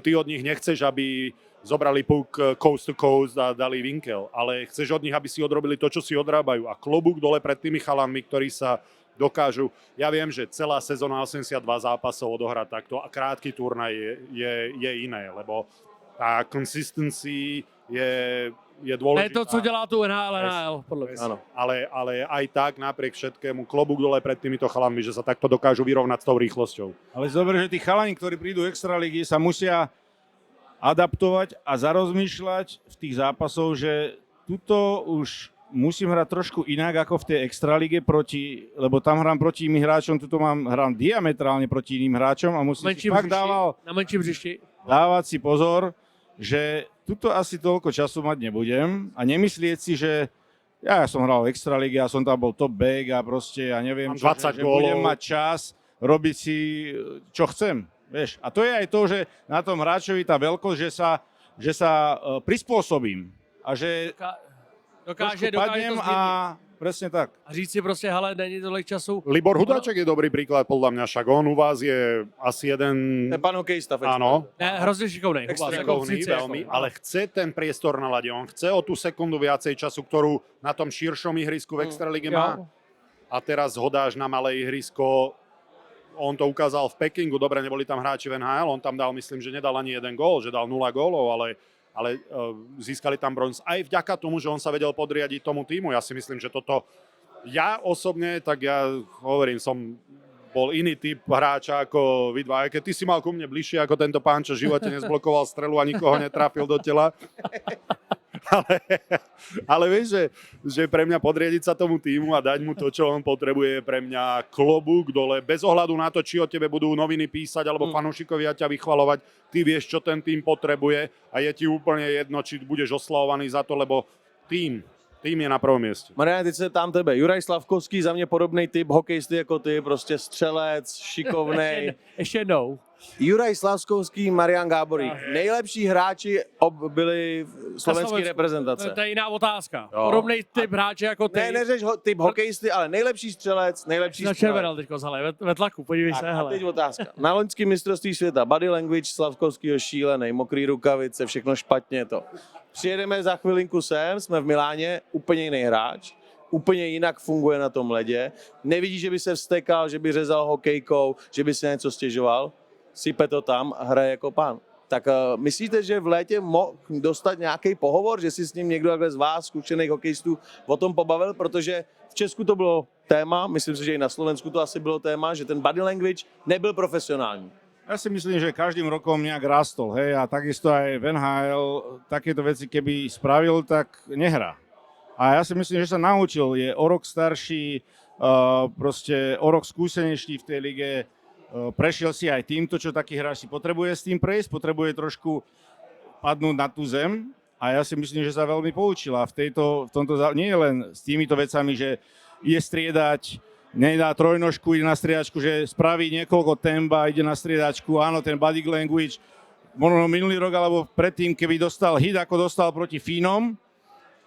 ty od nich nechceš, aby zobrali puk coast to coast a dali vinkel, ale chceš od nich, aby si odrobili to, čo si odrábajú. A klobúk dole pred tými chalanmi, ktorí sa dokážu. Ja viem, že celá sezóna 82 zápasov odohrať takto a krátky turnaj je iné, lebo tá consistency je dôležitá. Je to, co dělá tu NHL, podľa mňa. Áno, ale aj tak napriek všetkému klobúk dole pred týmito chalanmi, že sa takto dokážu vyrovnať s tou rýchlosťou. Ale zober, že tí chalani, ktorí prídu extraligy, sa musia adaptovať a zarozmýšľať v tých zápasoch, že tuto už musím hrať trošku inak ako v tej extralige lebo tam hrám proti iným hráčom, tuto hrám diametrálne proti iným hráčom a musím si fakt dávať si pozor, že tuto asi toľko času mať nebudem a nemyslieť si, že ja som hral v extralíge a som tam bol top back a proste ja neviem, že budem mať čas robiť si, čo chcem. Vieš. A to je aj to, že na tom hráčovi tá veľkosť, že sa prispôsobím a že dokáže padnem to a presne tak. A říct si proste, hele, není tolik času. Libor Hudáček je dobrý príklad, podľa mňa, však on u vás je asi jeden... Ten pán hokejista. Áno. Hrozne šikovnej. Veľmi, ale chce ten priestor na lade, on chce o tú sekundu viacej času, ktorú na tom širšom ihrisku v Extralíge má. A teraz ho dáš na malé ihrisko. On to ukázal v Pekingu, dobre, neboli tam hráči v NHL, on tam dal, myslím, že nedal ani jeden gól, že dal 0 gólov, ale získali tam bronz aj vďaka tomu, že on sa vedel podriadiť tomu týmu. Ja si myslím, že toto, ja osobne, tak ja hovorím, som bol iný typ hráča ako vy dva, aj keď ty si mal ku mne bližšie ako tento pán, čo v živote nezblokoval strelu a nikoho netrafil do tela. Ale vieš, že pre mňa podriadiť sa tomu týmu a dať mu to, čo on potrebuje, je pre mňa klobúk dole, bez ohľadu na to, či o tebe budú noviny písať, alebo fanúšikovia ťa vychvalovať, ty vieš, čo ten tým potrebuje a je ti úplne jedno, či budeš oslavovaný za to, lebo tým je na prvom mieste. Mariane, teď se tam tebe. Juraj Slavkovský, za mě podobný typ hokejisty jako ty, prostě střelec, šikovnej. Ještě jednou. Juraj Slavkovský, Marian Gáborík. Nejlepší hráči byli slovenské reprezentace. To je jiná otázka. Jo. Podobný typ hráče jako ty. Ne, neřeš typ hokejisty, ale nejlepší střelec, nejlepší střelec. Načervenal teďko, hele, ve tlaku, podívej se, A hele. teď otázka. Na loňském mistrovství světa body language Slavkovskýho šílený, mokrý rukavice, všechno špatně to. Přijedeme za chvilinku sem, jsme v Miláně, úplně jiný hráč, úplně jinak funguje na tom ledě. Nevidí, že by se vstekal, že by řezal hokejkou, že by se něco stěžoval. Sype to tam a hraje jako pán. Tak myslíte, že v létě mohl dostat nějaký pohovor, že si s ním někdo z vás, zkušených hokejistů, o tom pobavil? Protože v Česku to bylo téma, myslím si, že i na Slovensku to asi bylo téma, že ten body language nebyl profesionální. Ja si myslím, že každým rokom nejak rastol, hej, a takisto aj v NHL takéto veci, keby spravil, tak nehrá. A ja si myslím, že sa naučil, je o rok starší, proste o rok skúsenejší v tej lige, prešiel si aj týmto, čo taký hráč si potrebuje s tým prejsť, potrebuje trošku padnúť na tú zem a ja si myslím, že sa veľmi poučil a v tomto nie je len s týmito vecami, že ide striedať, nedá trojnožku, ide na striedačku, že spraví niekoľko temba, ide na striedačku, áno, ten body language, možno minulý rok alebo predtým, keby dostal hit, ako dostal proti Fínom,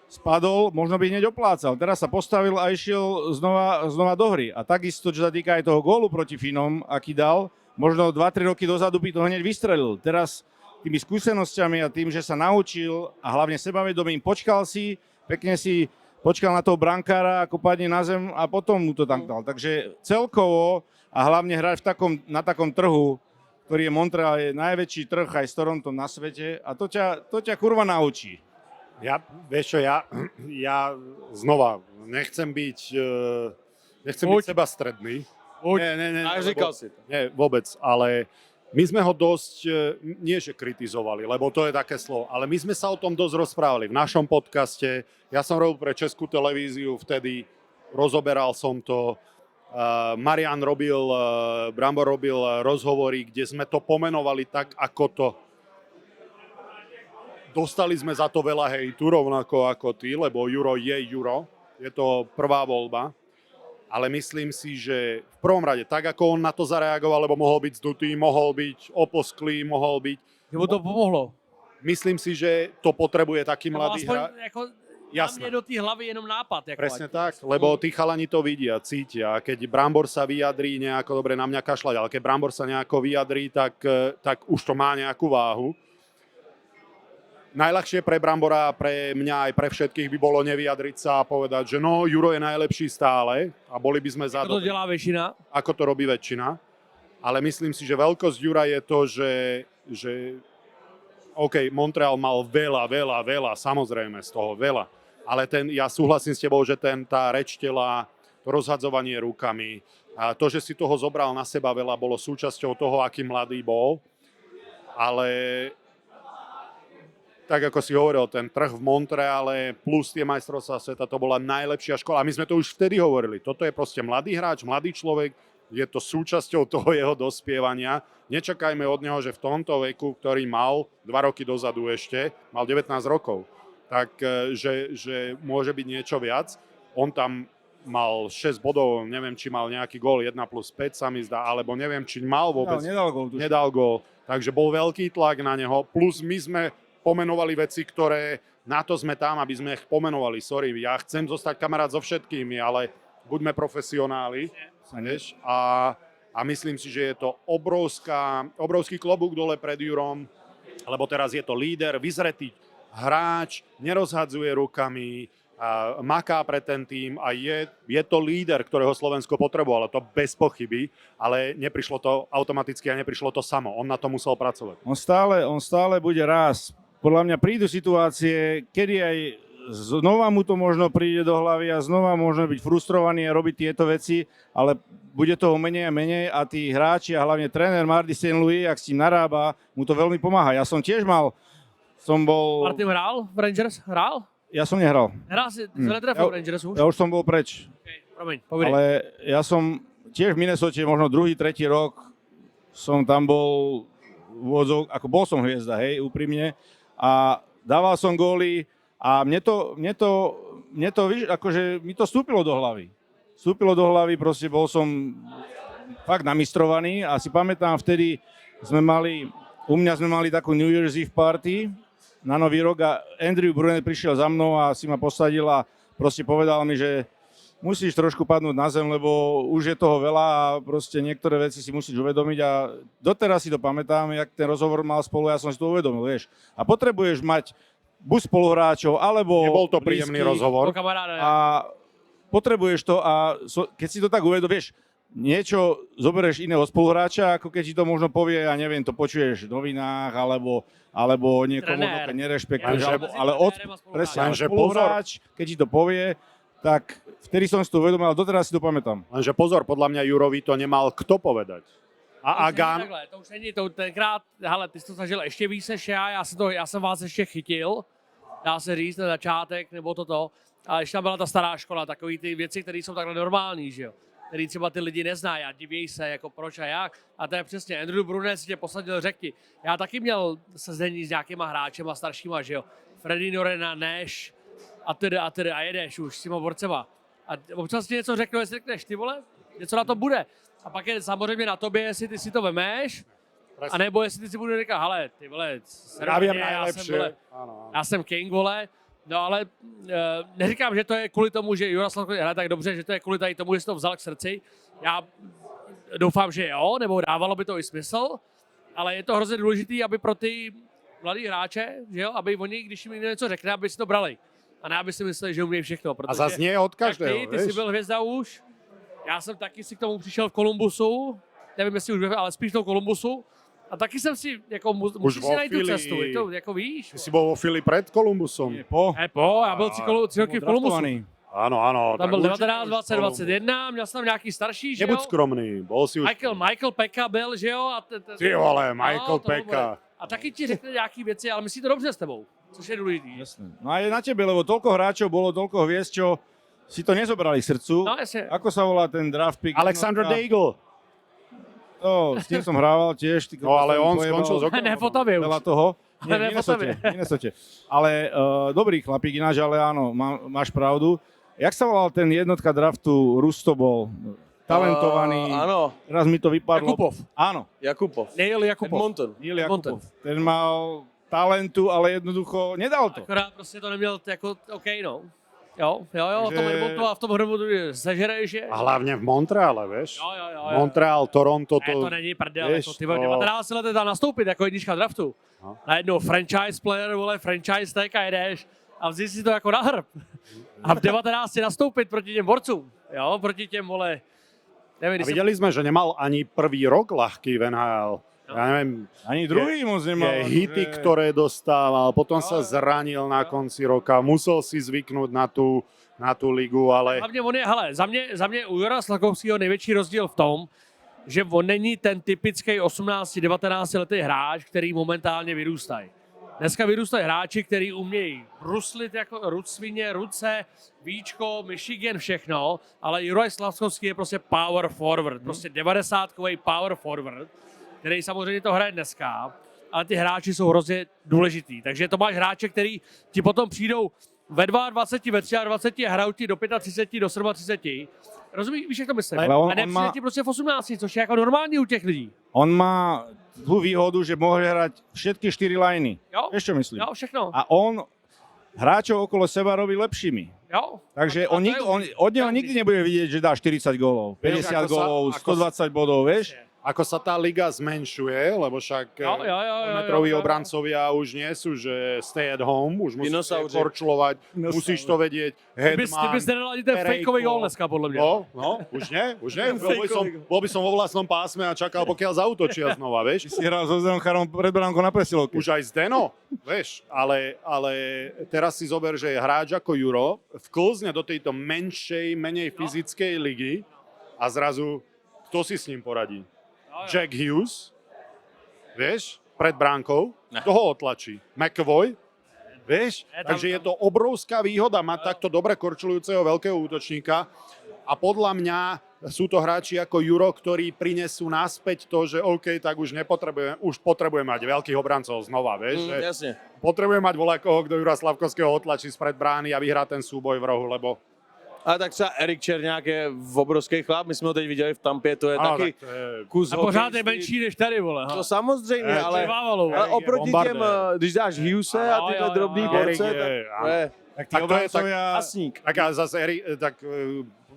spadol, možno by hneď oplácal. Teraz sa postavil a išiel znova do hry. A takisto, čo sa týka aj toho gólu proti Fínom, aký dal, možno 2-3 roky dozadu by to hneď vystrelil. Teraz tými skúsenosťami a tým, že sa naučil a hlavne sebavedomím, počkal si, pekne si počkal na toho brankára, ako padne na zem a potom mu to tam dal. Takže celkovo a hlavne hrať na takom trhu, ktorý je Montreal, je najväčší trh aj s Torontom na svete a to ťa kurva naučí. Vieš čo, ja znova nechcem byť sebastredný. Nie, říkal si to. Nie, vôbec, ale my sme ho dosť, nie že kritizovali, lebo to je také slovo, ale my sme sa o tom dosť rozprávali v našom podcaste. Ja som robil pre Českú televíziu vtedy, rozoberal som to. Marian Brambor robil rozhovory, kde sme to pomenovali tak, ako to. Dostali sme za to veľa hejtu, rovnako ako ty, lebo Juro je Juro. Je to prvá voľba. Ale myslím si, že v prvom rade, tak ako on na to zareagoval, lebo mohol byť zdutý, mohol byť oposklý, mohol byť... Mu to pomohlo. Myslím si, že to potrebuje taký mladý hráč. Jasné. Do té hlavy jenom nápad. Presne tak, lebo tí chalani to vidia, cítia. A keď Brambor sa vyjadrí nejako, dobre, na mňa kašľať, ale keď Brambor sa nejako vyjadrí, tak už to má nejakú váhu. Najľahšie pre Brambora, pre mňa aj pre všetkých by bolo nevyjadriť sa a povedať, že no, Juro je najlepší stále a boli by sme za to. Ako to delá väčšina? Ako to robí väčšina. Ale myslím si, že veľkosť Jura je to, že OK, Montreal mal veľa, samozrejme z toho veľa. Ale ja súhlasím s tebou, že tá reč tela, to rozhadzovanie rukami, a to, že si toho zobral na seba veľa, bolo súčasťou toho, aký mladý bol. Ale tak ako si hovoril, ten trh v Montreale plus tie majstrovstvá sveta, to bola najlepšia škola. A my sme to už vtedy hovorili. Toto je proste mladý hráč, mladý človek, je to súčasťou toho jeho dospievania. Nečakajme od neho, že v tomto veku, ktorý mal 2 roky dozadu ešte, mal 19 rokov, tak že môže byť niečo viac. On tam mal 6 bodov, neviem, či mal nejaký gól 1+5 sa mi zdá, alebo neviem, či mal vôbec. Nedal gól. Takže bol veľký tlak na neho, plus my sme pomenovali veci, ktoré na to sme tam, aby sme ich pomenovali. Sorry, ja chcem zostať kamarát so všetkými, ale buďme profesionáli. A myslím si, že je to obrovský klobúk dole pred Jurom, lebo teraz je to líder, vyzretý hráč, nerozhadzuje rukami, maká pre ten tým a je to líder, ktorého Slovensko potrebovalo, to bez pochyby, ale neprišlo to automaticky a neprišlo to samo. On na to musel pracovať. On stále bude rásť. podľa mňa prídu situácie, kedy aj znova mu to možno príde do hlavy a znova možno byť frustrovaný a robiť tieto veci, ale bude toho menej a menej a tí hráči a hlavne tréner Marty St. Louis, ak s tým narába, mu to veľmi pomáha. Ja som tiež bol... Martin hrál v Rangers? Hrál? Ja som nehral. Hrál si, netrefil v Rangers už? Ja už som bol preč. Okay, promiň, povedaj. Ale ja som tiež v Minnesote, možno druhý, tretí rok som tam bol ako bol som hviezda, hej, úprimne. A dával som góly a mne to, víš, akože mi to vstúpilo do hlavy. Proste bol som fakt namistrovaný a si pamätám, vtedy u mňa sme mali takú New Year's Eve party na Nový rok a Andrew Brunet prišiel za mnou a si ma posadil a proste povedal mi, že musíš trošku padnúť na zem, lebo už je toho veľa a proste niektoré veci si musíš uvedomiť a doteraz si to pamätám, jak ten rozhovor mal spolu, ja som si to uvedomil, vieš. A potrebuješ mať buď spoluhráčov, alebo nebol to príjemný rozhovor. A potrebuješ to a keď si to tak uvedomíš, niečo zoberieš iného spoluhráča, ako keď ti to možno povie, ja neviem, to počuješ v novinách, alebo niekomu nerešpektuješ, ale spoluhráč, keď ti to povie, tak vtedy som si to uvedomil, ale doteraz si to pamätám. Lenže pozor, podľa mňa Jurovi to nemal kto povedať. A Agan... To už není, tenkrát, hele, ty jsi to zažil ještě víc než já jsem vás ještě chytil, dá se říct, na začátek, nebo toto, ale ještě tam byla ta stará škola, takový ty věci, které jsou takhle normální, že jo, který třeba ty lidi neznají a divějí se, jako proč a jak. A to je přesně, Andrew Brunet si tě posadil, řekni, já taky měl sezení s nějakýma hráčema staršíma, že jo, Freddie Norena, Nash, a jedeš už s těma borcema. A občas ti něco řeknu, jestli řekneš, ty vole, něco na to bude. A pak je samozřejmě na tobě, jestli ty si to vemeš, a nebo jestli ty si budeš říkat, hele, ty vole, já jsem king, vole. No ale neříkám, že to je kvůli tomu, že Jaroslav hraje tak dobře, že to je kvůli tady tomu, že jsi to vzal k srdci. Já doufám, že jo, nebo dávalo by to i smysl, ale je to hrozně důležitý, aby pro ty mladý hráče, že jo, aby oni, když jim něco řekne, aby si to brali. A ne, aby si mysleli, že umějí všechno. A zase nie od každého, ty jsi byl hvězda už, já jsem taky si k tomu přišel v Columbusu, nevím, jestli už ale spíš v tom Columbusu. A taky jsem si, jako musíš si najít tu cestu, to, jako víš. Ty si bol vo Philly pred Columbusom? Já byl 3 roky v Columbusu. Ano. Tam byl 19, 20, 21, měl jsem tam nějaký starší, že jo? Nebuď skromný, bol si už... Michael Pekka byl, že jo? Ty vole, Michael Pekka. A taky ti řekne nějaký věci, ale myslí to dobře s tebou, což je důležitý. Jasné. No a je na tebe, lebo toľko hráčov bolo, toľko hviezd, čo si to nezobrali k srdcu. No jasne. Ako sa volá ten draft pick? Alexander Daigle. S tým som hrával tiež. No ale on skončil z okna. Ne, v Otavě už. Veľa toho. Nie, v Minnesote. Ale dobrý chlapík ináč, ale áno, máš pravdu. Jak sa volal ten jednotka draftu? Rusto bol talentovaný. Áno. Teraz mi to vypadlo. Jakubov. Áno. Neil Jakubov. Neil Jakubov. Ten mal talentu, ale jednoducho nedal to. Akorát prostě to neměl jako, OK, no. Jo, v tom Edmontonu a v tom Edmontonu sežereš je. A hlavne v Montreale, vieš? Jo. Montreal, Toronto, to není prdel, jako ty 19 let tam nastoupit jako jednička draftu. No. Najednou franchise player, vole, franchise tag a jedeš a vzít si to jako na hrb. A v 19 nastoupit proti těm borcům, jo, proti těm, vole, nevím, a videli sme, že nemal ani prvý rok ľahký v NHL. No. Ja neviem, ani druhý moc nemal. Hity, ktoré dostával, potom sa zranil na konci roka, musel si zvyknúť na tú ligu, ale... Hlavně on je, hele, za mě u Jura Slakovského největší rozdíl v tom, že on není ten typický 18-19 letý hráč, který momentálně vyrůstají. Dneska vyrůstají hráči, kteří umějí bruslit jako svině, ruce, víčko, Michigan, všechno, ale Juraj Slavkovský je prostě power forward, prostě 90-kový power forward, který samozřejmě to hraje dneska, ale ty hráči jsou hrozně důležitý. Takže to máš hráče, který ti potom přijdou ve 22, ve 23 a hrajou ti do 35, do 37. Rozumíš, víš, jak to myslím? A nepřijde ti prostě v 18, což je jako normální u těch lidí. On má tú výhodu, že môže hrať všetky 4 lajny. Jo. Vieš, čo myslím? Jo, všechno. A on hráčov okolo seba robí lepšími. Jo. Takže od neho nikdy nebude vidieť, že dá 40 gólov, 50 gólov, 120 bodov, vieš? ako sa tá liga zmenšuje, lebo však metroví obrancovia už nie sú, že stay at home, už musíš korčulovať, musíš to vedieť, Ty bys nedal ani ten fejkový gól dneska, podľa mňa. No, už nie. Bol by som vo vlastnom pásme a čakal, pokiaľ zautočia znova, vieš. Si hral so Zdencharom pred bránkou na presilovke. Už aj Zdeno, vieš, ale teraz si zober, že je hráč ako Juro, vklzne do tejto menšej, menej fyzickej ligy a zrazu, kto si s ním poradí? Jack Hughes, vieš, pred bránkou, kto ho otlačí? McAvoy, vieš, takže je to obrovská výhoda mať takto dobre korčulujúceho veľkého útočníka a podľa mňa sú to hráči ako Juro, ktorí prinesú naspäť to, že OK, tak už potrebujeme mať veľkých obrancov znova, vieš, že potrebujeme mať voľakoho, kto Jura Slavkovského otlačí spred brány a vyhrá ten súboj v rohu, lebo ale tak třeba Erik Čerňák je v obrovský chlap, my jsme ho teď viděli v Tampě, to je taky kus a pořád je menší než tady, vole. To samozřejmě, ale oproti těm, když dáš Hughese a tyhle drobný borce, tak ty obrancovia... Tak a zase Erik, tak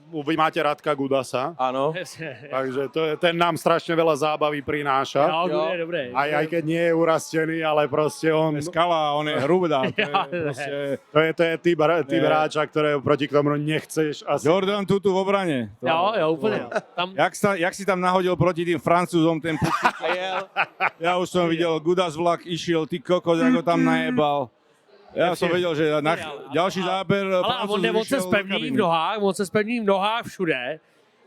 vy máte Radka Gudasa. Áno. Takže ten nám strašne veľa zábavy prináša. Jo, je dobré. Aj keď nie je urastený, ale proste on... Skala, on je hrubdá. To je typ hráča, proti ktorému nechceš asi... Jordan Tutu v obrane. Jo, úplne. Jak si tam nahodil proti tým Francúzom ten puk? Ja už som videl, Gudas vlak išiel, ty kokos, ako tam najebal. Já jsem věděl, že další záber... Ale on se spevní v nohách všude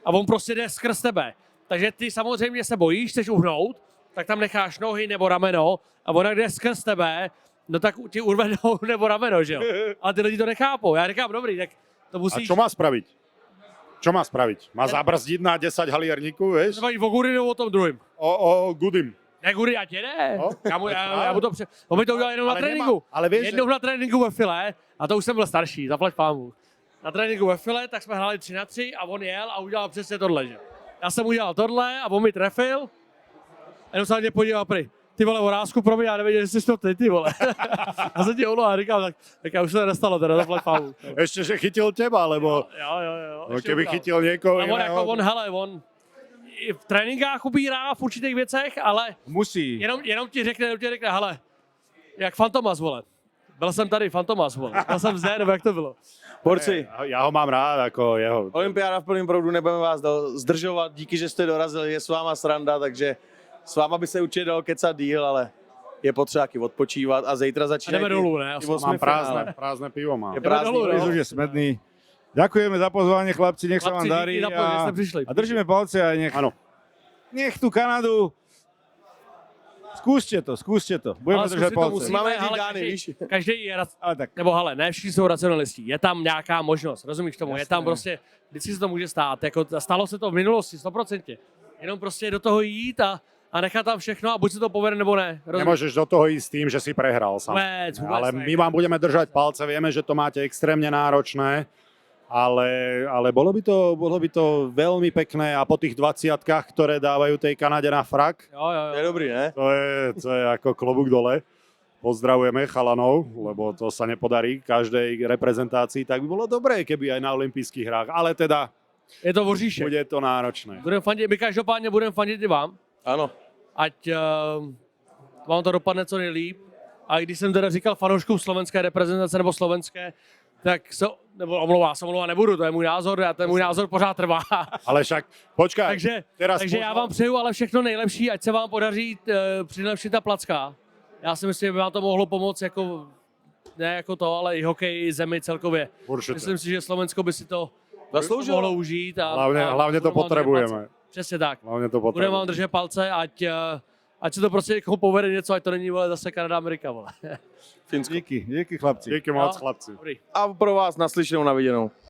a on prostě jde skrz tebe. Takže ty samozřejmě se bojíš, chceš uhnout, tak tam necháš nohy nebo rameno a ona jde skrz tebe, no tak ti urve nohu nebo rameno, že jo? Ale ty lidi to nechápou. Já říkám, dobrý, tak to musíš... A čo má spraviť? Čo má spraviť? Má zabrzdiť na 10 halierníků, vieš? Třeba i o Gurinu o tom druhým. O Gudim. Ne, Gudy, já tě ne. Já mu to on mi to udělal jenom na tréninku. Jednou na tréninku ve file, a to už jsem byl starší, zaplať pámu. Na tréninku ve file, tak jsme hráli 3-3 a on jel a udělal přesně tohle, že? Já jsem udělal tohle a on mi trefil. A jenom se na mě podíval prý. Ty vole, Vorázku, pro mě, já nevěděl, že jsi to ty vole. Já jsem ti a říkal, tak já už se to nestalo, teda zaplať pámu. Ještě, že chytil teba, lebo... Jo. No, keby chytil někoho jiného... On v tréninkách ubírá v určitých věcech, ale musí. Jenom ti řekne, hele, jak Fantomas, vole. Byl jsem tady, Fantomas, vole. Byl jsem zde, nebo jak to bylo? Borci. Já ho mám rád, jako jeho. Olympiáda v plném proudu, nebudeme vás zdržovat, díky, že jste dorazili, je s váma sranda, takže s váma by se určitě dal kecat díl, ale je potřeba taky odpočívat a zítra začínají. Jdeme dolů, ne? Mám prázdné pivo mám. Je prázdný, už je smedný. Ďakujeme za pozvanie, chlapci, nech sa vám darí a držíme palce a nech tú Kanadu, skúste to, budeme držať palce. Máme Gigány, víš? Každý je, nebo hele, ne všichni jsou racionalisti, je tam nějaká možnost, rozumíš tomu, je tam prostě, vždycky se to může stát, jako stalo se to v minulosti, 100%, jenom prostě do toho jít a nechat tam všechno a buď se to povede, nebo ne. Rozumíš? Nemôžeš do toho ísť s tým, že si prehral sám. Ale my vám budeme držať palce, vieme, že to máte extrémne náročné. Ale bolo by to veľmi pekné a po tých 20-kách, ktoré dávajú tej Kanade na frak. Jo. To je dobrý, ne? To je ako klobúk dole. Pozdravujeme chalanov, lebo to sa nepodarí každej reprezentácii, tak by bolo dobré, keby aj na olympijských hrách, ale teda je to voříšek. Bude to náročné. My každopádně budeme fandit i vám. Ano. Ať vám to dopadne co nejlíp. A když jsem teda říkal fanouškům slovenské reprezentace nebo slovenské, tak nebo omlouvá nebudu, to je můj názor a ten můj názor pořád trvá. Ale však, počkaj. Takže já vám přeju ale všechno nejlepší, ať se vám podaří přilepšit ta placka. Já si myslím, že by vám to mohlo pomoct jako, ne jako to, ale i hokej, i zemi celkově. Určitě. Myslím si, že Slovensko by si to zasloužilo mohlo užít. Hlavně to potřebujeme. Přesně tak. Hlavně to potřebujeme. Budeme vám držet palce, ať se to prostě někoho povede něco, ať to není vole zase Kanada, Amerika, vole. Finsko. Díky chlapci. Díky moc, chlapci. A pro vás naslyšenou, na viděnou.